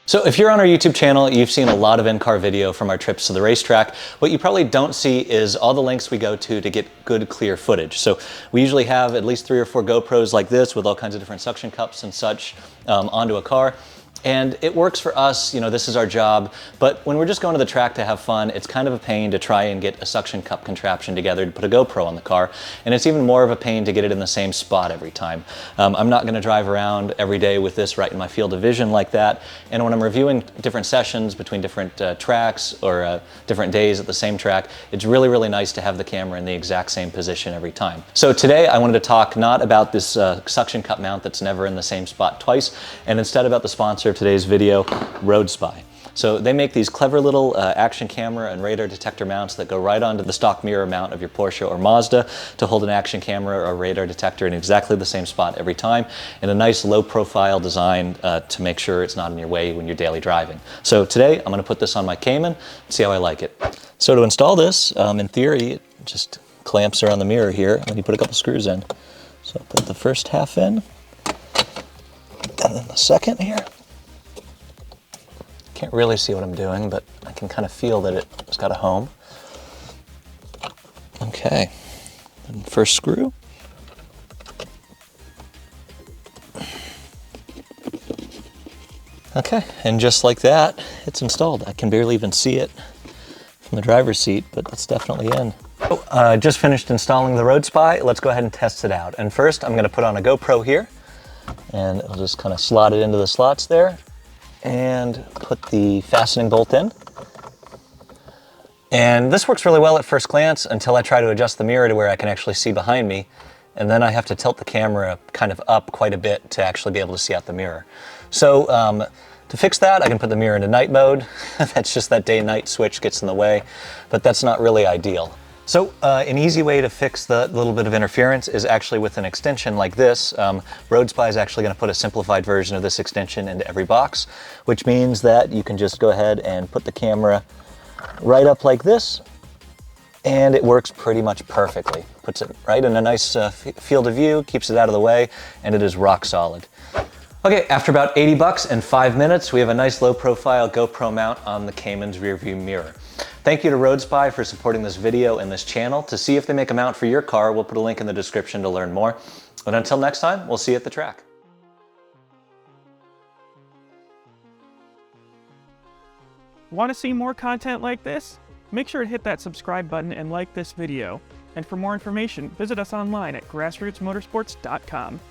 So if you're on our YouTube channel, you've seen a lot of in-car video from our trips to the racetrack. What you probably don't see is all the links we go to get good, clear footage. So we usually have at least 3 or 4 GoPros like this with all kinds of different suction cups and such onto a car. And it works for us, you know, this is our job, but when we're just going to the track to have fun, it's kind of a pain to try and get a suction cup contraption together to put a GoPro on the car, and it's even more of a pain to get it in the same spot every time. I'm not going to drive around every day with this right in my field of vision like that, and when I'm reviewing different sessions between different tracks or different days at the same track, it's really, really nice to have the camera in the exact same position every time. So today I wanted to talk not about this suction cup mount that's never in the same spot twice, and instead about the sponsor of today's video, RoadSpy. So they make these clever little action camera and radar detector mounts that go right onto the stock mirror mount of your Porsche or Mazda to hold an action camera or radar detector in exactly the same spot every time, and a nice low profile design to make sure it's not in your way when you're daily driving. So today I'm going to put this on my Cayman and see how I like it. So to install this, in theory, it just clamps around the mirror here and then you put a couple screws in. So I'll put the first half in and then the second here. Can't really see what I'm doing, but I can kind of feel that it's got a home. Okay, and first screw. Okay, and just like that, it's installed. I can barely even see it from the driver's seat, but it's definitely in. So, just finished installing the RoadSpy. Let's go ahead and test it out. And first, I'm going to put on a GoPro here, and I'll just kind of slot it into the slots there, and put the fastening bolt in. And this works really well at first glance until I try to adjust the mirror to where I can actually see behind me, and then I have to tilt the camera kind of up quite a bit to actually be able to see out the mirror. So to fix that, I can put the mirror into night mode. That's just that day-night switch gets in the way, but that's not really ideal. So an easy way to fix the little bit of interference is actually with an extension like this. RoadSpy is actually going to put a simplified version of this extension into every box, which means that you can just go ahead and put the camera right up like this, and it works pretty much perfectly. Puts it right in a nice field of view, keeps it out of the way, and it is rock solid. Okay, after about 80 bucks and 5 minutes, we have a nice low-profile GoPro mount on the Cayman's rear view mirror. Thank you to RoadSpy for supporting this video and this channel. To see if they make a mount for your car, we'll put a link in the description to learn more. And until next time, we'll see you at the track. Want to see more content like this? Make sure to hit that subscribe button and like this video. And for more information, visit us online at grassrootsmotorsports.com.